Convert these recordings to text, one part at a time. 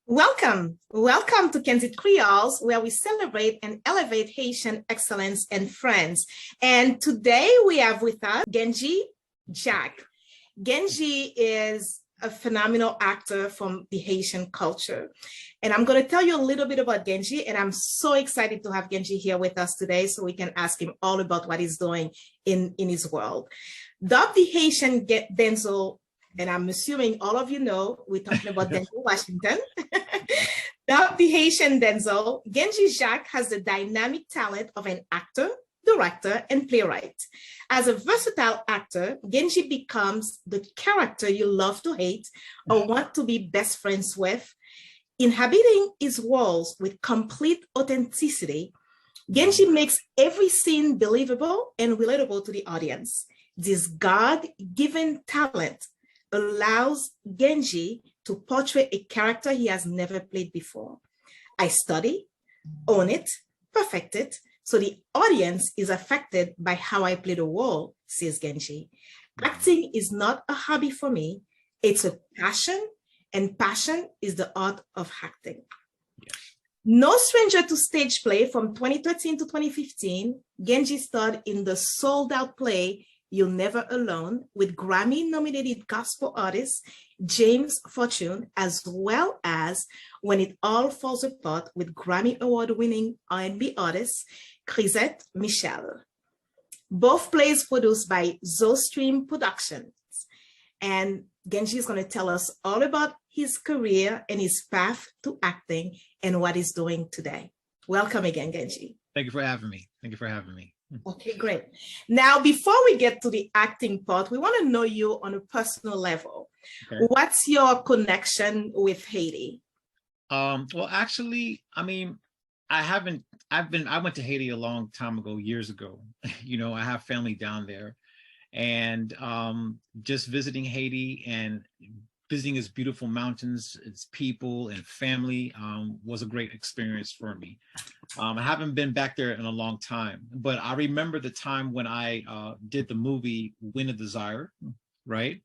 Welcome to Candid Créoles, where we celebrate and elevate Haitian excellence and friends. And today we have with us Genji Jacques. Genji is a phenomenal actor from the Haitian culture. And I'm going to tell you a little bit about Genji, and I'm so excited to have Genji here with us today so we can ask him all about what he's doing in his world. Dubbed the Haitian Denzel, and I'm assuming all of you know, we're talking about Denzel Washington. Dubbed the Haitian Denzel, Genji Jacques has the dynamic talent of an actor, director, and playwright. As a versatile actor, Genji becomes the character you love to hate or want to be best friends with. Inhabiting his worlds with complete authenticity, Genji makes every scene believable and relatable to the audience. This God-given talent allows Genji to portray a character he has never played before. I study, own it, perfect it, so the audience is affected by how I play the role, says Genji. Acting is not a hobby for me, it's a passion, and passion is the art of acting. No stranger to stage play. From 2013 to 2015, Genji starred in the sold-out play You're Never Alone with Grammy-nominated gospel artist James Fortune, as well as When It All Falls Apart with Grammy Award-winning R&B artist Chrisette Michel. Both plays produced by Zostream Productions. And Genji is going to tell us all about his career and his path to acting and what he's doing today. Welcome again, Genji. Thank you for having me. Okay, great. Now, before we get to the acting part, we want to know you on a personal level. Okay. What's your connection with Haiti? Well, actually, I mean, I went to Haiti a long time ago, years ago. You know, I have family down there, and just visiting Haiti and visiting its beautiful mountains, its people and family was a great experience for me. I haven't been back there in a long time, but I remember the time when I did the movie Win a Desire, right?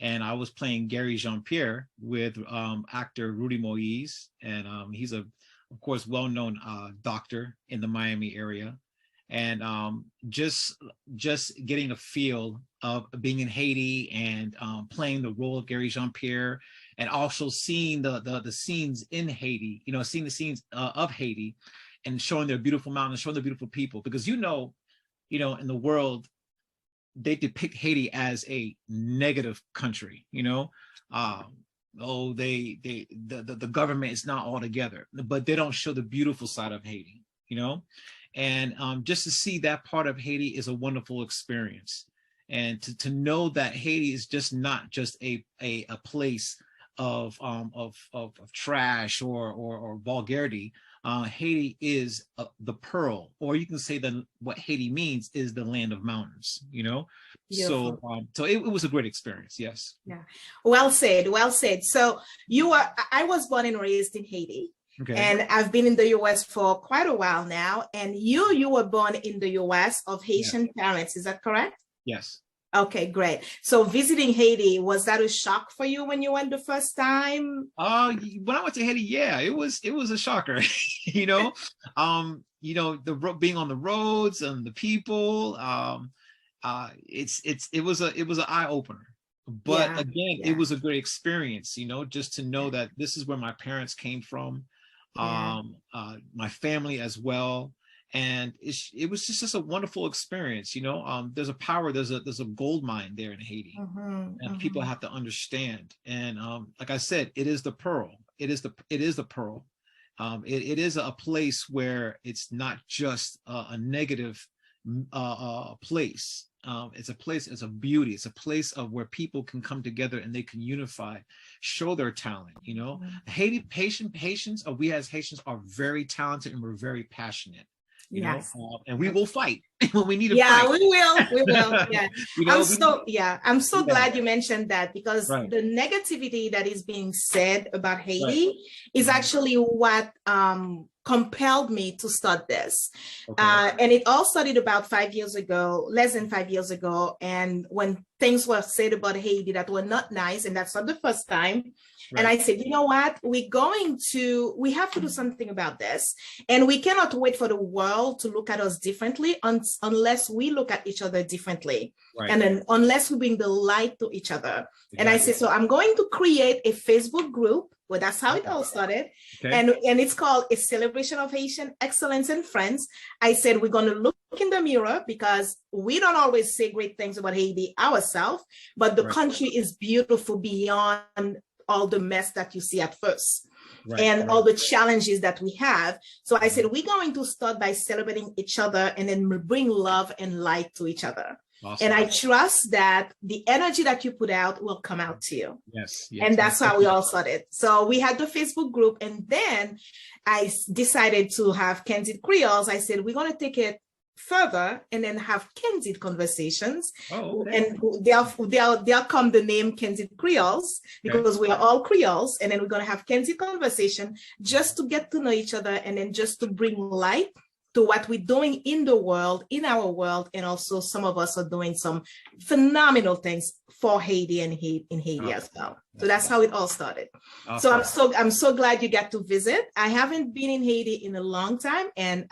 And I was playing Gary Jean-Pierre with actor Rudy Moise, and he's of course, well-known doctor in the Miami area. And just getting a feel of being in Haiti and playing the role of Gary Jean-Pierre, and also seeing the scenes in Haiti, you know, seeing the scenes of Haiti and showing their beautiful mountains, showing their beautiful people, because you know, in the world, they depict Haiti as a negative country, you know. Oh, the government is not all together, but they don't show the beautiful side of Haiti, you know. And just to see that part of Haiti is a wonderful experience. And to know that Haiti is just not just a place of trash or vulgarity. Haiti is the pearl, or you can say that what Haiti means is the land of mountains, you know. Beautiful. So it was a great experience. Yes. Yeah. Well said. Well said. So I was born and raised in Haiti. Okay. And I've been in the US for quite a while now. And you were born in the US of Haitian parents. Is that correct? Yes. Okay, great. So visiting Haiti, was that a shock for you when you went the first time? When I went to Haiti, yeah, it was a shocker. You know, being on the roads and the people, it was an eye opener. But yeah, again, it was a great experience, you know, just to know that this is where my parents came from, my family as well. And it was just a wonderful experience, you know. There's a power, there's a gold mine there in Haiti, and people have to understand. And like I said, it is the pearl. It is the pearl. It is a place where it's not just a negative place. It's a place, it's a beauty, it's a place of where people can come together and they can unify, show their talent, you know. Haitians, we as Haitians are very talented and we're very passionate, you know, and we will fight when we need to fight. Yeah, we will. Yeah. You know, I'm so glad you mentioned that, because the negativity that is being said about Haiti is actually what compelled me to start this. Okay. And it all started about 5 years ago, less than 5 years ago. And when things were said about Haiti that were not nice, and that's not the first time. Right. And I said, you know what, we have to do something about this. And we cannot wait for the world to look at us differently unless we look at each other differently. Right. And then unless we bring the light to each other. Exactly. And I said, so I'm going to create a Facebook group. Well, that's how it all started. Okay. And it's called A Celebration of Haitian Excellence and Friends. I said, we're going to look in the mirror because we don't always say great things about Haiti ourselves, but the country is beautiful beyond all the mess that you see at first. And all the challenges that we have. So I said, we're going to start by celebrating each other and then bring love and light to each other. Awesome. And I trust that the energy that you put out will come out to you. Yes. And that's how we all started. So we had the Facebook group, and then I decided to have Candid Créoles. I said, we're going to take it further and then have candid conversations. Oh, okay. And they'll come the name Candid Créoles because we are all Creoles. And then we're going to have candid conversation just to get to know each other and then just to bring light to what we're doing in the world, in our world. And also some of us are doing some phenomenal things for Haiti and in Haiti as well. So that's how it all started. Awesome. So I'm so glad you got to visit. I haven't been in Haiti in a long time. And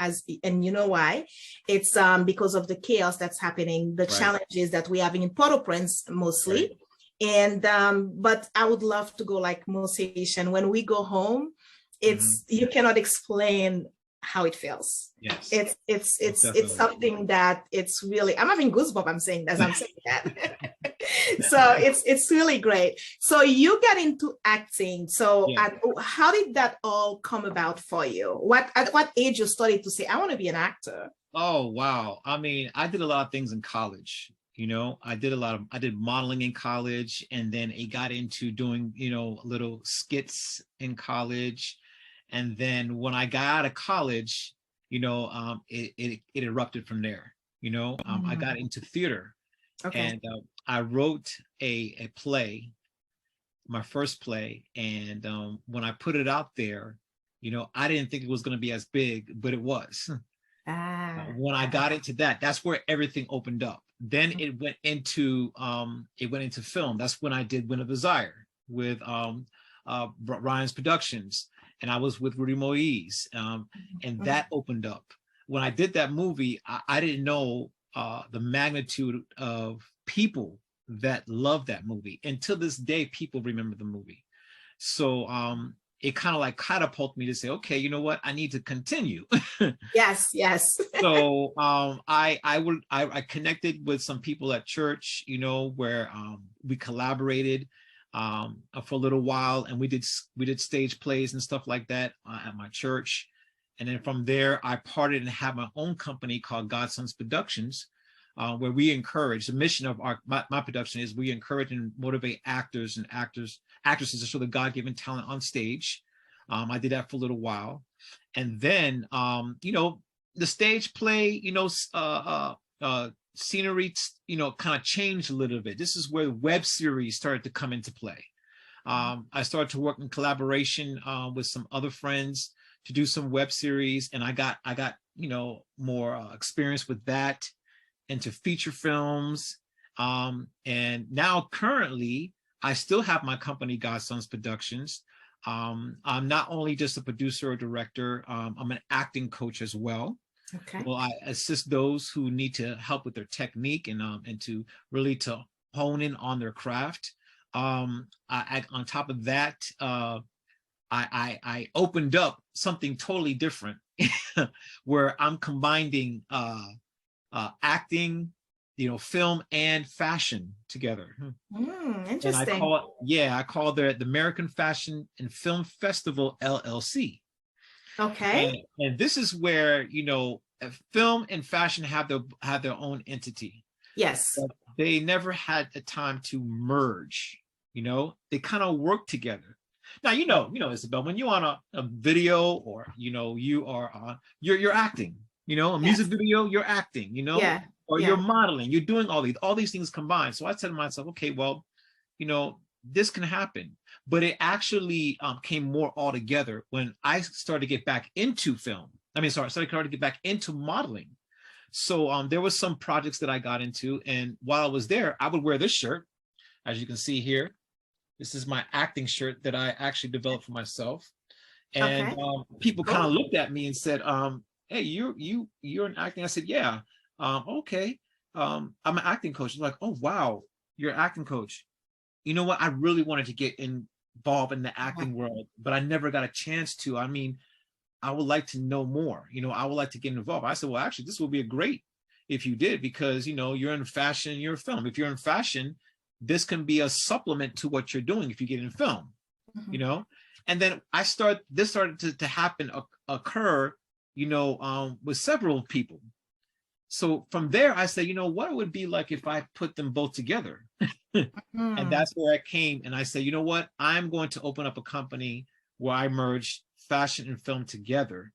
you know why? It's because of the chaos that's happening, the challenges that we're having in Port-au-Prince mostly. And but I would love to go like most Haitian. When we go home, it's you cannot explain how it feels. Yes. It's something that it's really, I'm having goosebumps. I'm saying that. So it's really great. So you got into acting. So how did that all come about for you? At what age you started to say, I want to be an actor? Oh, wow. I mean, I did a lot of things in college. You know, I did modeling in college, and then I got into doing, little skits in college. And then when I got out of college, it erupted from there. I got into theater, and I wrote a play, my first play. And when I put it out there, I didn't think it was going to be as big, but it was. When I got into that, that's where everything opened up. Then it went into film. That's when I did Win of Desire with Ryan's Productions. And I was with Rudy Moise, and that opened up. When I did that movie, I didn't know the magnitude of people that loved that movie. And to this day, people remember the movie. So it kind of like catapulted me to say, okay, you know what? I need to continue. Yes. So I connected with some people at church, where we collaborated for a little while, and we did stage plays and stuff like that at my church. And then from there, I parted and had my own company called Godson's Productions, where we encourage, the mission of my production is we encourage and motivate actors and actresses to show the God-given talent on stage. I did that for a little while. And then, the stage play, scenery, kind of changed a little bit. This is where web series started to come into play. I started to work in collaboration with some other friends to do some web series, and I got more experience with that, into feature films. And now currently, I still have my company, Godson's Productions. I'm not only just a producer or director, I'm an acting coach as well. Okay. Well, I assist those who need to help with their technique and to really to hone in on their craft. On top of that, I opened up something totally different where I'm combining acting, film and fashion together. Interesting. And I call the American Fashion and Film Festival LLC. Okay. And this is where, film and fashion have their own entity. Yes. But they never had the time to merge. They kind of work together. Now, Isabel, when you're on a video, or you are on you're acting, a music video, you're acting, or you're modeling, you're doing all these things combined. So I said to myself, okay, well, this can happen. But it actually came more all together when I started to get back into film. Started to get back into modeling. So there was some projects that I got into, and while I was there, I would wear this shirt, as you can see here. This is my acting shirt that I actually developed for myself. And Okay. people kind of Cool. looked at me and said, hey, you're an acting. I said, yeah. Okay. I'm an acting coach. They're like, oh wow, you're an acting coach. You know what? I really wanted to get involved in the Yeah. acting world, but I never got a chance to. I mean, I would like to know more. I would like to get involved. I said, well, actually, this would be a great if you did, because you're in fashion, you're a film. If you're in fashion, this can be a supplement to what you're doing if you get in film, Mhm. And then this started to happen, occur, with several people. So from there, I said, what it would be like if I put them both together. And Mm. that's where I came. And I said, you know what? I'm going to open up a company where I merge fashion and film together,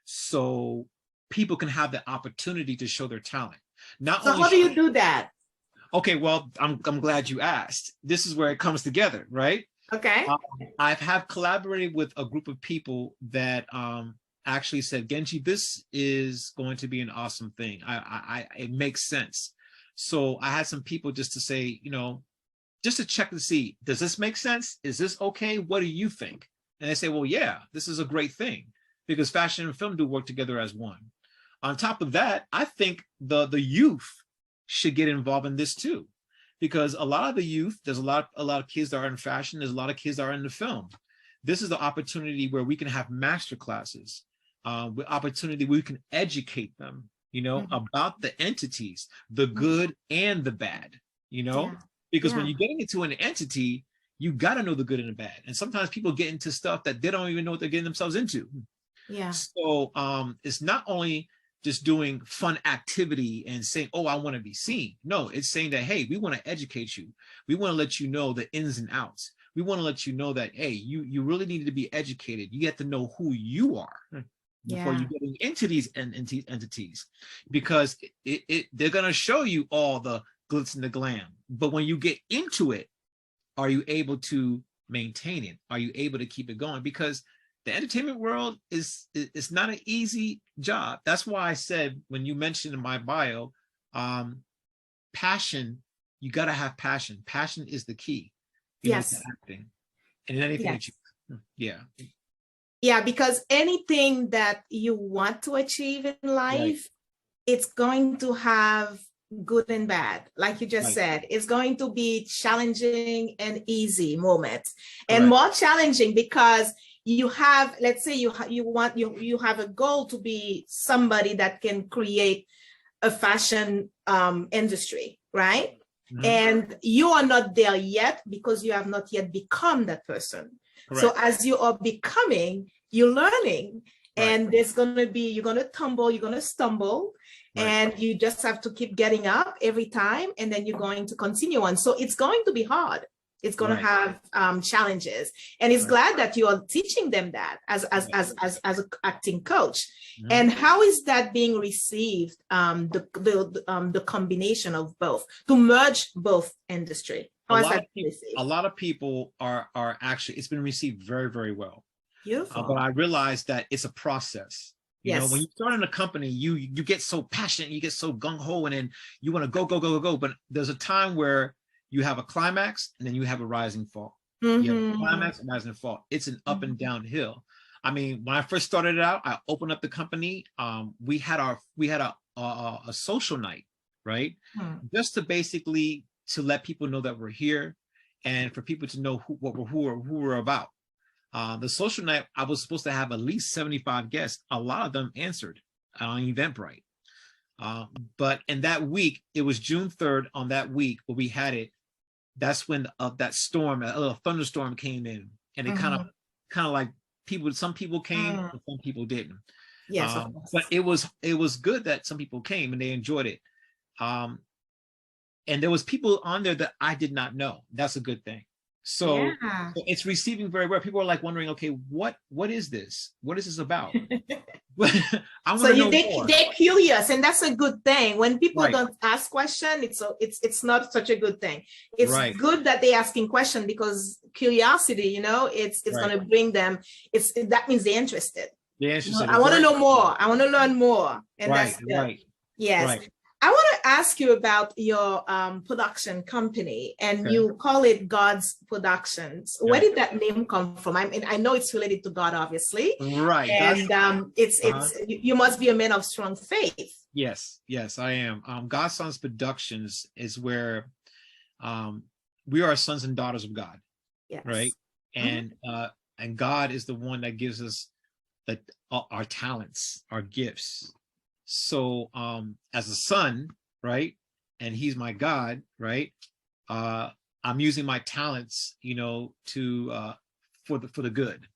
so people can have the opportunity to show their talent. Not So only how do you do that? Okay, well, I'm glad you asked. This is where it comes together, right? Okay. Um, I have collaborated with a group of people that actually said, Genji, this is going to be an awesome thing. It makes sense. So I had some people just to say, just to check to see, does this make sense? Is this okay? What do you think? And they say, well, yeah, this is a great thing, because fashion and film do work together as one. On top of that, I think the youth should get involved in this too, because a lot of the youth, there's a lot of kids that are in fashion, there's a lot of kids that are in the film. This is the opportunity where we can have master classes, with opportunity where we can educate them, Mhm. about the entities, the good and the bad, Yeah. because when Yeah. you're getting into an entity, you got to know the good and the bad. And sometimes people get into stuff that they don't even know what they're getting themselves into. Yeah. So it's not only just doing fun activity and saying, oh, I want to be seen. No, it's saying that, hey, we want to educate you. We want to let you know the ins and outs. We want to let you know that, hey, you really need to be educated. You get to know who you are before you Yeah. get into these entities, because they're going to show you all the glitz and the glam. But when you get into it, are you able to maintain it? Are you able to keep it going? Because the entertainment world is not an easy job. That's why I said, when you mentioned in my bio, passion, you got to have passion. Passion is the key, to Yes. acting and in anything that you, Yes. yeah, Yeah, because anything that you want to achieve in right, life, it's going to have good and bad. Like you just right, said, it's going to be challenging and easy moments, and correct, more challenging because you have, let's say you have a goal to be somebody that can create a fashion industry, right? mhm, And you are not there yet because you have not yet become that person. So correct, as you are becoming, you're learning, right, and you're going to tumble, you're going to stumble, right, and you just have to keep getting up every time, and then you're going to continue on. So it's going to be hard. It's going to right, have challenges, and it's right, glad that you are teaching them that right, as an acting coach. mhm. And how is that being received? The combination of both, to merge both industry. A How is lot of that people, received? a lot of people are actually, it's been received very, very well. But Beautiful. I realized that it's a process. When Yes. you start in a company, you get so passionate, you get so gung ho, and then you want to go, go, go, go, go. But there's a time where you have a climax, and then you have a rising fall. You have a Mm-hmm. climax and rising fall. It's an up and Mm-hmm. down hill. I mean, when I first started it out, I opened up the company. We had a social night, right? Just to basically to let people know that we're here, and for people to know who we're about. The social night, I was supposed to have at least 75 guests. A lot of them answered on Eventbrite. Uh, but in that week, it was June 3rd, on that week where we had it. That's when that storm, a little thunderstorm came in, and it kind Mm-hmm. of like some people came and some people didn't. Yes, of But course. it was good that some people came and they enjoyed it. Um, and there was people on there that I did not know. That's a good thing. So Yeah. it's receiving very well. People are like wondering, okay, what is this? What is this about? I want So to know more. they're curious, and that's a good thing. When people Right, don't ask question, it's not such a good thing. It's right, good that they're asking question, because curiosity, it's right. going to bring them. That means they're interested. The answer said I it want to very know more. I want to learn more, and right, that's good. right. Yes. Right. I want to ask you about your production company, and Okay. you call it God's Productions. Where Right. did that name come from? I mean, I know it's related to God, obviously, Right. God's, and you must be a man of strong faith. yes, yes, I am. Godson's Productions is where um, we are sons and daughters of God, right? Yes. Mhm. And God is the one that gives us the our talents, our gifts. So as a son, right, and he's my God, right? Uh, I'm using my talents, to for the good,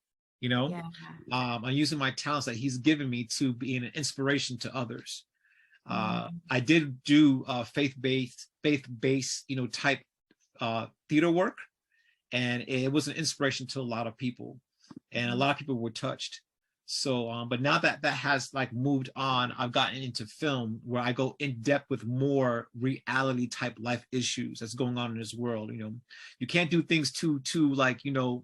you know. Yeah. I'm using my talents that he's given me to be an inspiration to others. Mm. I did do faith-based, type theater work, and it was an inspiration to a lot of people, and a lot of people were touched. So but now that that has like moved on, I've gotten into film where I go in depth with more reality type life issues that's going on in this world. You can't do things too like, you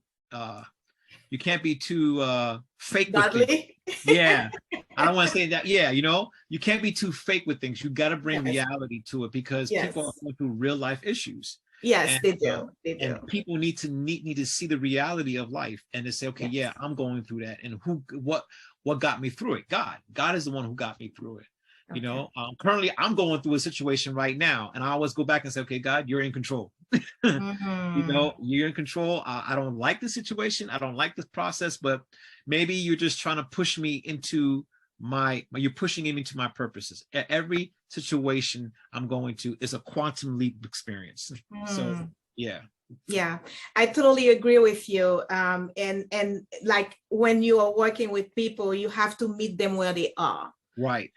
can't be too fake with things. Godly. Yeah, I don't want to say that. Yeah, you can't be too fake with things. You got to bring Yes. reality to it, because people are Yes. going through real life issues, Yes, and they do. They do. people need to see the reality of life, and to say, okay, Yes. yeah, I'm going through that, and what got me through it? God is the one who got me through it. Okay. Currently I'm going through a situation right now, and I always go back and say, okay, God, you're in control. Mhm. You're in control. I don't like the situation. I don't like this process, but maybe you're just trying to push me into you're pushing me into my purposes. Every situation I'm going to is a quantum leap experience. So Mm. yeah. Yeah, I totally agree with you. And like when you are working with people, you have to meet them where they are. Right.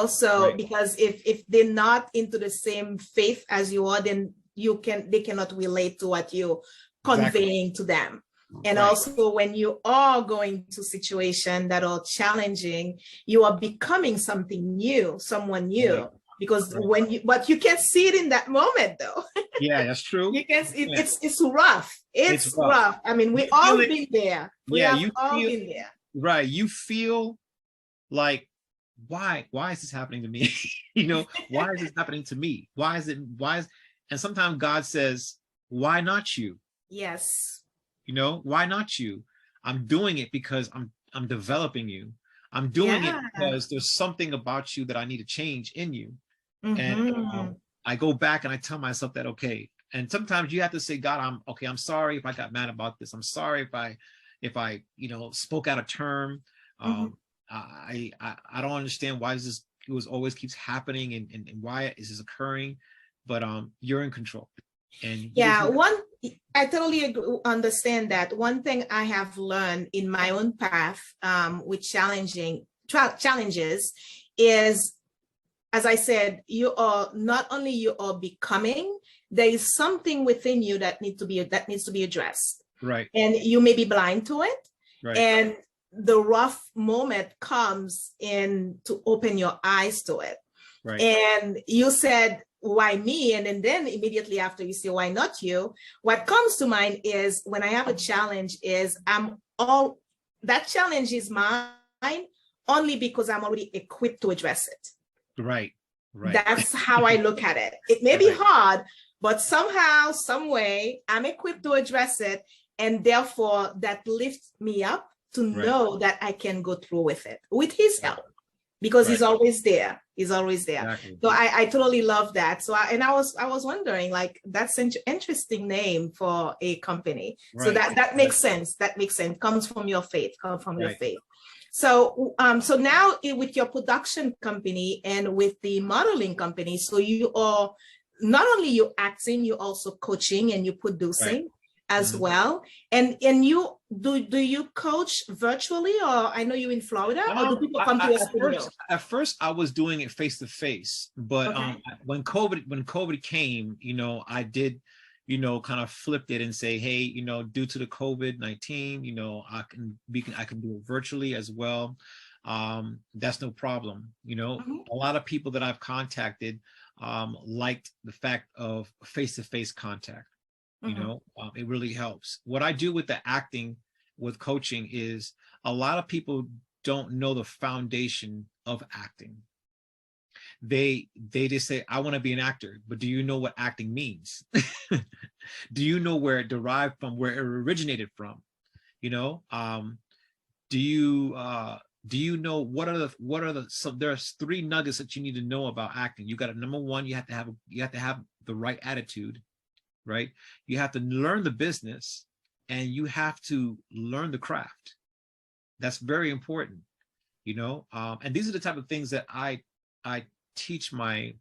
So Right. because if they're not into the same faith as you are, then they cannot relate to what you're Exactly. conveying to them. And Right. also when you are going to situations that are challenging, you are becoming something new, someone Right. new. Because Right. but you can't see it in that moment though. Yeah, that's true. You can Yeah, it's rough. it's It's rough. rough. I mean, You we feel all it. been there. We Yeah, have you all feel been there. right. You feel like, why is this happening to me? Why is this happening to me? And sometimes God says, why not you? Yes. Why not you? I'm doing it because I'm developing you. I'm doing it Yeah. because there's something about you that I need to change in you. And Mm-hmm. I go back and I tell myself that, okay. And sometimes you have to say, God, I'm okay. I'm sorry if I got mad about this. I'm sorry if I spoke out of term. Mm-hmm. Um, I don't understand why it was always keeps happening, and why is this occurring, but you're in control, and you just Yeah, need. I totally understand that. One thing I have learned in my own path with challenges is, as I said, you are not only you are becoming, there is something within you that needs to be addressed, Right. and you may be blind to it, Right. and the rough moment comes in to open your eyes to it. Right. And you said, why me? And then immediately after you say, why not you? What comes to mind is when I have a challenge is that challenge is mine only because I'm already equipped to address it. Right. Right. That's how I look at it. It may be Right. hard, but somehow, some way, I'm equipped to address it. And therefore, that lifts me up to Right. know that I can go through with it with his help, because Right. he's always there. He's always there. Exactly. So I totally love that. So I was wondering, like, that's an interesting name for a company. So Right. that makes sense. That makes sense. Comes from your faith. Comes from your Right. faith. So so now with your production company and with the modeling company, so you are not only you acting, you also coaching and you producing as Mhm. well. And you do you coach virtually, or I know you're in Florida, or do people come to your studio? At first I was doing it face to face, but Okay. when COVID came, I did, kind of flipped it and say, hey, due to the COVID-19, I can do it virtually as well. That's no problem. Mhm. A lot of people that I've contacted liked the fact of face to face contact. Mhm. It really helps. What I do with the acting, with coaching, is a lot of people don't know the foundation of acting. they just say, I want to be an actor, but do you know what acting means? Do you know where it derived from, where it originated from? You know, do you know what are the so there's three nuggets that you need to know about acting. You got to, number one, you have to have the right attitude, right? You have to learn the business, and you have to learn the craft. That's very important, you know. And these are the type of things that I teach my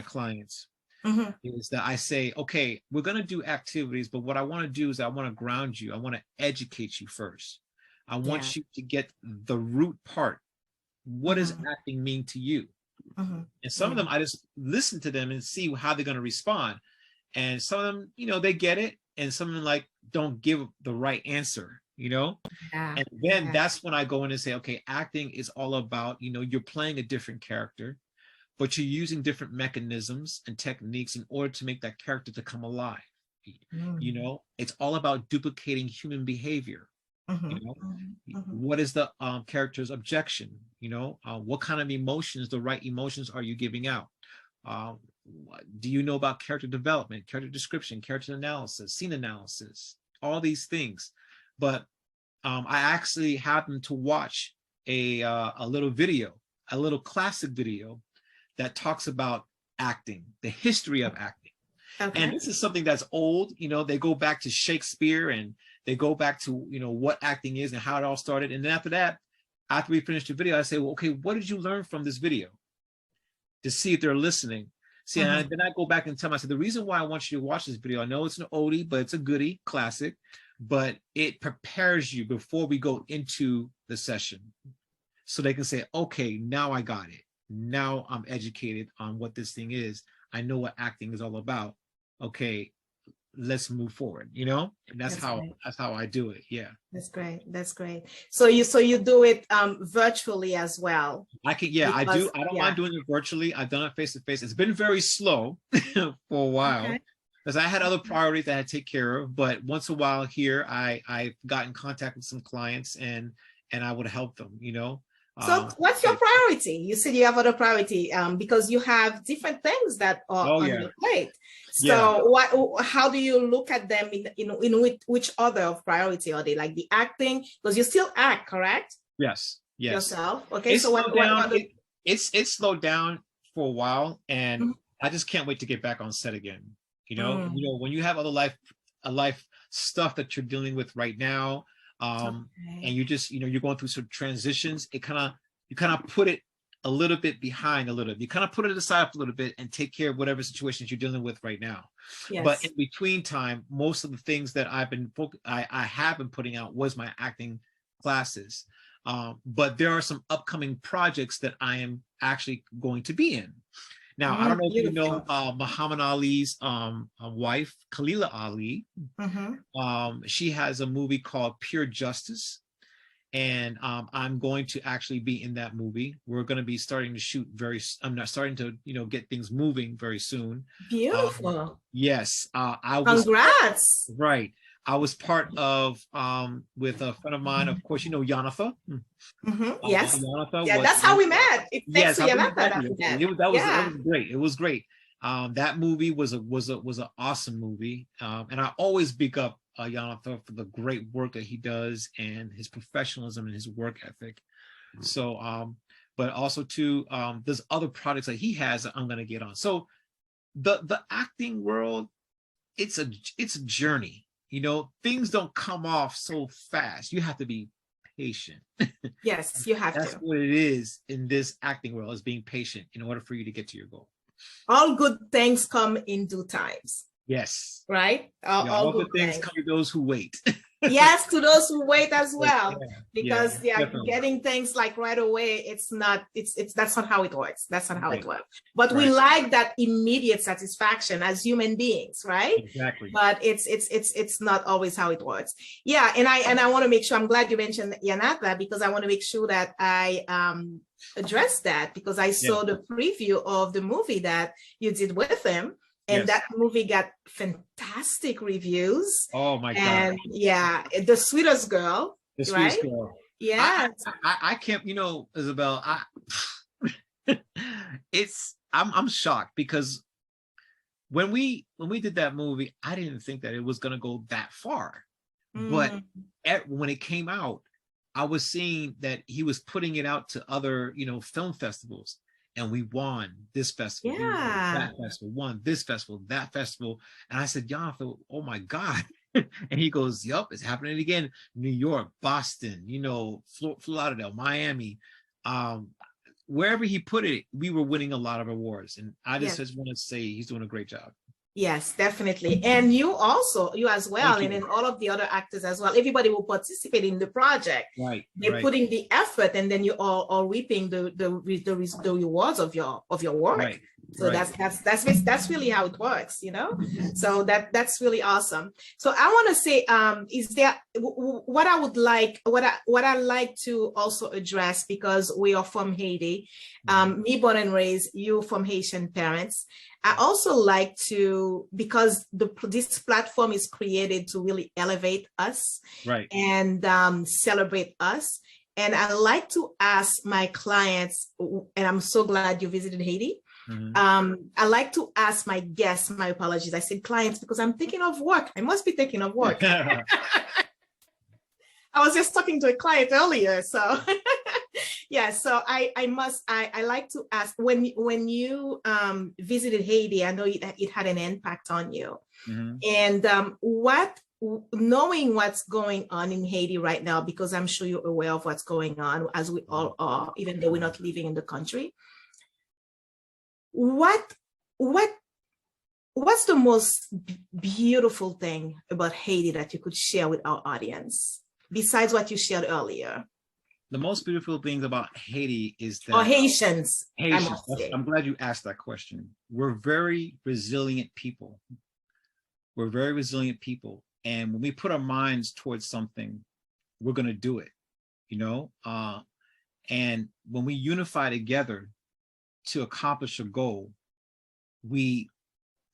clients. Mm-hmm. Is that I say, okay, we're going to do activities, but what I want to do is I want to ground you. I want to educate you first. I want you to get the root part. What does acting mean to you? And some of them, I just listen to them and see how they're going to respond. And some of them, you know, they get it. And some of them like don't give the right answer, you know? And then that's when I go in and say, okay, acting is all about, you know, you're playing a different character, but you're using different mechanisms and techniques in order to make that character to come alive. You know, it's all about duplicating human behavior. You know, what is the character's objection? You know, what kind of emotions, the right emotions, are you giving out? Do you know about character development, character description, character analysis, scene analysis, all these things? But I actually happened to watch a little video, a little classic video that talks about acting, the history of acting. And this is something that's old. You know, they go back to Shakespeare, and they go back to, you know, what acting is and how it all started. And then after that, after we finish the video, I say, well, okay, what did you learn from this video? To see if they're listening. See, and then I go back and tell them, I said, the reason why I want you to watch this video, I know it's an oldie, but it's a goodie, classic, but it prepares you before we go into the session. So they can say, okay, now I got it. Now I'm educated on what this thing is. I know what acting is all about. Okay, let's move forward, you know? And that's how I do it. Yeah. That's great. That's great. So you do it virtually as well. I can, yeah, because, I do. I don't mind doing it virtually. I've done it face to face. It's been very slow for a while because I had other priorities that I had to take care of. But once in a while here, I've got in contact with some clients and I would help them, you know? So what's your priority? You said you have other priority because you have different things that are on your plate. So how do you look at them in which order of priority are they? Like the acting, because you still act, correct? Yes. Yourself. Okay. So it's slowed down for a while, and I just can't wait to get back on set again. You know, when you have other life stuff that you're dealing with right now, and you just, you know, you're going through some transitions, you kind of put it a little bit behind a little bit. You kind of put it aside for a little bit and take care of whatever situations you're dealing with right now. But in between time, most of the things that I have been putting out was my acting classes. But there are some upcoming projects that I am actually going to be in. Now, I don't know if you know Muhammad Ali's wife, Khalila Ali. She has a movie called Pure Justice. And I'm going to actually be in that movie. We're going to be starting to shoot starting to, you know, get things moving very soon. Beautiful. Yes. Congrats. Right. I was part of, with a friend of mine, of course, you know, Yanatha. Yes. Yanatha that's how we met. It was great. It was great. That movie was an awesome movie. And I always big up Yanatha for the great work that he does and his professionalism and his work ethic. So, but also too, there's other projects that he has that I'm going to get on. So the acting world, it's a journey. You know, things don't come off so fast. You have to be patient. Yes, you have That's to. what it is in this acting world, is being patient in order for you to get to your goal. All good things come in due times. Yes. Right? All good things come to those who wait. Yes, to those who wait as well. Because getting things like right away, that's not how it works. That's not how it works. But we like that immediate satisfaction as human beings, right? Exactly. But it's not always how it works. Yeah, and I want to make sure, I'm glad you mentioned Yanatha, because I want to make sure that I address that, because I saw the preview of the movie that you did with him. And that movie got fantastic reviews. Oh my God. And the sweetest girl. The sweetest girl. Yeah. I can't, you know, Isabel, I'm shocked because when we did that movie, I didn't think that it was going to go that far. But when it came out, I was seeing that he was putting it out to other, film festivals, and we won this festival, we won that festival, won this festival, that festival. And I said, Jonathan, oh my God. And he goes, yup, it's happening again. New York, Boston, Fort Lauderdale, Miami, wherever he put it, we were winning a lot of awards. And I just want to say he's doing a great job. Yes, definitely. And you as well, and then all of the other actors as well. Everybody will participate in the project. Right. They're putting the effort, and then you all reaping the rewards of your work. Right. So that's really how it works, So that's really awesome. So I want to say, is there what I would like, what I like to also address, because we are from Haiti, me born and raised, you from Haitian parents. I also like to, because this platform is created to really elevate us, right, and celebrate us. And I like to ask my clients, and I'm so glad you visited Haiti. I like to ask my guests, my apologies, I said clients because I'm thinking of work. I must be thinking of work. I was just talking to a client earlier, so yeah. So I like to ask, when you visited Haiti, I know it had an impact on you, and knowing what's going on in Haiti right now, because I'm sure you're aware of what's going on, as we all are, even though we're not living in the country. What's the most beautiful thing about Haiti that you could share with our audience, besides what you shared earlier? The most beautiful things about Haiti is that... Or Haitians. I'm glad you asked that question. We're very resilient people. We're very resilient people. And when we put our minds towards something, we're going to do it, and when we unify together to accomplish a goal, we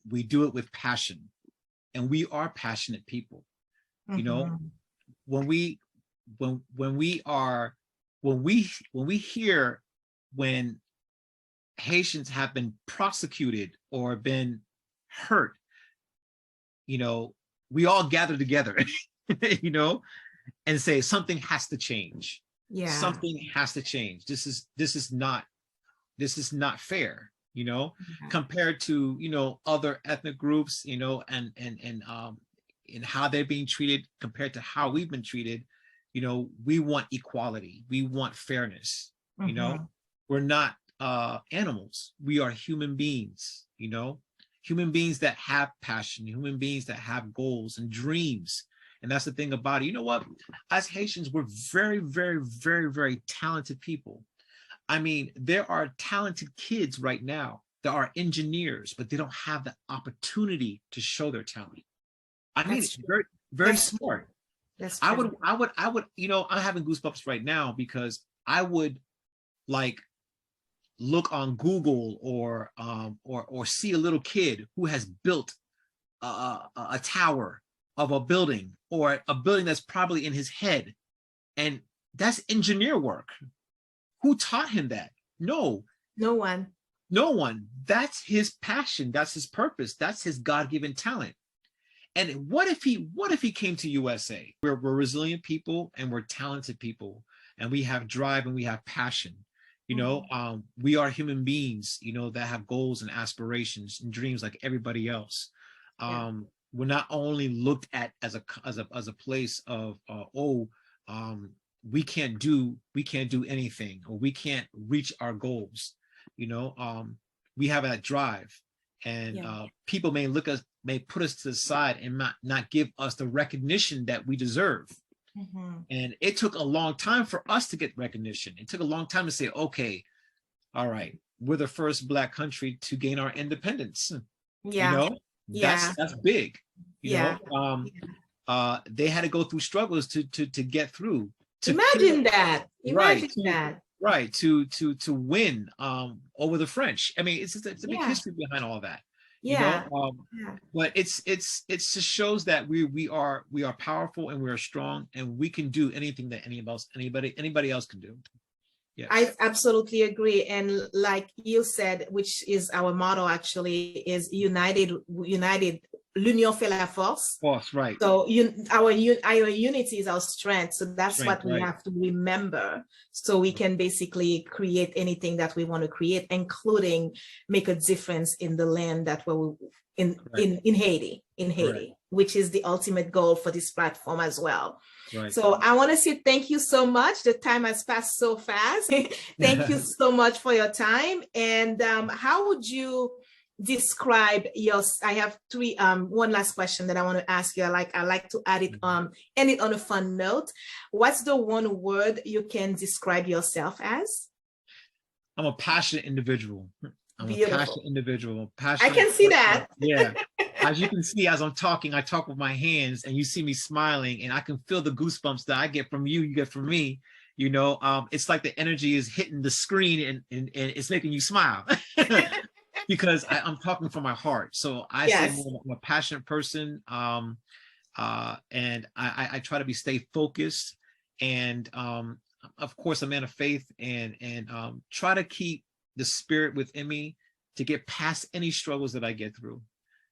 do it with passion, and we are passionate people. When we hear when Haitians have been prosecuted or been hurt, we all gather together, and say something has to change. Yeah, something has to change. This is not fair, compared to, other ethnic groups, and how they're being treated compared to how we've been treated. We want equality. We want fairness. We're not animals. We are human beings, human beings that have passion, human beings that have goals and dreams. And that's the thing about it. You know what? As Haitians, we're very, very, very, very talented people. I mean, there are talented kids right now that are engineers, but they don't have the opportunity to show their talent. I mean, it's very, very smart. I would, I'm having goosebumps right now because I would look on Google or see a little kid who has built a tower of a building, or a building that's probably in his head, and that's engineer work. Who taught him that? No one. That's his passion. That's his purpose. That's his God-given talent. And what if he came to USA? We're resilient people, and we're talented people, and we have drive, and we have passion. We are human beings, that have goals and aspirations and dreams like everybody else. We're not only looked at as a place of we can't do anything, or we can't reach our goals. We have that drive, and people may put us to the side and not give us the recognition that we deserve. And it took a long time for us to get recognition. It took a long time to say, okay, all right, we're the first Black country to gain our independence. That's big. They had to go through struggles to get through. Imagine that. Right, to win over the French. I mean, it's a big history behind all that. But it's just shows that we are powerful, and we are strong, and we can do anything that anybody else can do. Yes. I absolutely agree. And like you said, which is our motto actually, is united, l'union fait la force. Force, right. So our unity is our strength. So that's Strength, what we right. have to remember. So we can basically create anything that we want to create, including make a difference in the land that we're in Haiti, Correct. which is the ultimate goal for this platform as well. Right. So I want to say thank you so much. The time has passed so fast. Thank you so much for your time. And how would you describe your, I have one last question that I want to ask you. I like to add it end it on a fun note. What's the one word you can describe yourself as? I'm a passionate individual. Beautiful. A passionate individual. Passionate. I can see that. Yeah. As you can see, as I'm talking, I talk with my hands, and you see me smiling, and I can feel the goosebumps that I get from you, you get from me. You know, it's like the energy is hitting the screen and it's making you smile because I'm talking from my heart. So I say I'm a passionate person, and I try to stay focused, and of course a man of faith, and try to keep the spirit within me to get past any struggles that I get through.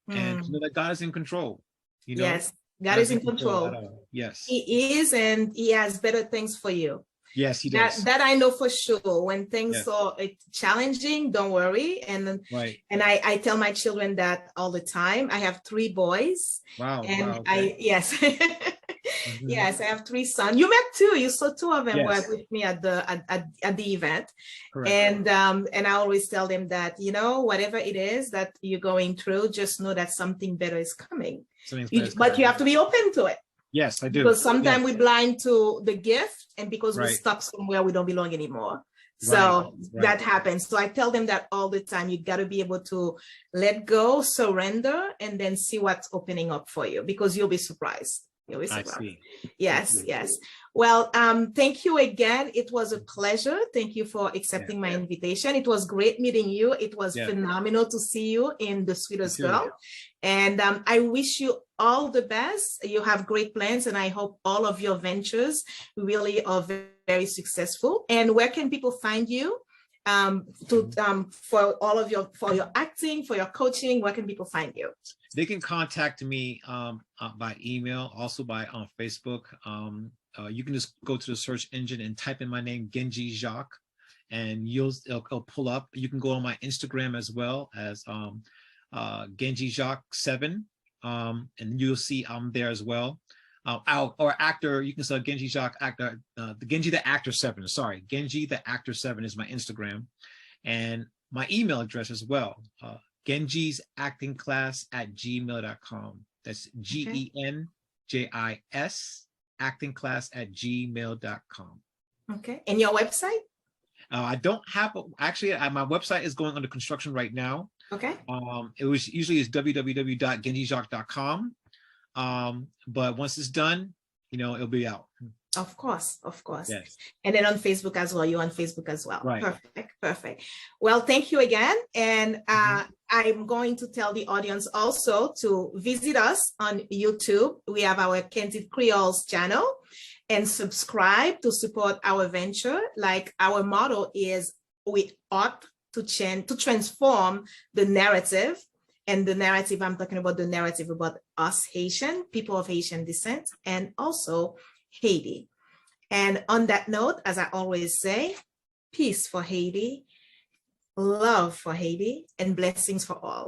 And to know that God is in control. You know? Yes, God is in control. Yes. He is, and he has better things for you. Yes, he does. That I know for sure. When things are challenging, don't worry. And I tell my children that all the time. I have 3 boys. Wow. And wow, okay. yes. Yes, I have 3 sons. You met 2. You saw 2 of them were with me at the event. Correct. And I always tell them that, you know, whatever it is that you're going through, just know that something better is coming. But you have to be open to it. Yes, I do. Because sometimes we're blind to the gift, and because we're stuck somewhere we don't belong anymore. So that happens. So I tell them that all the time. You got to be able to let go, surrender, and then see what's opening up for you, because you'll be surprised. You'll be surprised. I see. Yes, yes. Well, thank you again. It was a pleasure. Thank you for accepting my invitation. It was great meeting you. It was phenomenal to see you in The Sweetest Girl. And I wish you all the best. You have great plans, and I hope all of your ventures really are very successful. And where can people find you for all of your acting, for your coaching? Where can people find you? They can contact me by email, also by on Facebook. You can just go to the search engine and type in my name, Genji Jacques, and it'll pull up. You can go on my Instagram as well as Genji Jacques 7, and you'll see I'm there as well. Or actor, you can say Genji Jacques actor, Genji the actor 7. Sorry, Genji the actor 7 is my Instagram, and my email address as well. GenjisActingClass at gmail.com. That's GENJIS actingclass at gmail.com. Okay. And your website? I don't have actually. My website is going under construction right now. Okay. It was usually is www.GenjisActing.com. But once it's done, you know, it'll be out. Of course, of course. Yes. And then on Facebook as well. You're on Facebook as well. Right. Perfect, perfect. Well, thank you again. And I'm going to tell the audience also to visit us on YouTube. We have our Candid Créoles channel, and subscribe to support our venture. Like our motto is, we ought to transform the narrative. And the narrative, I'm talking about the narrative about us Haitian, people of Haitian descent, and also Haiti. And on that note, as I always say, peace for Haiti, love for Haiti, and blessings for all.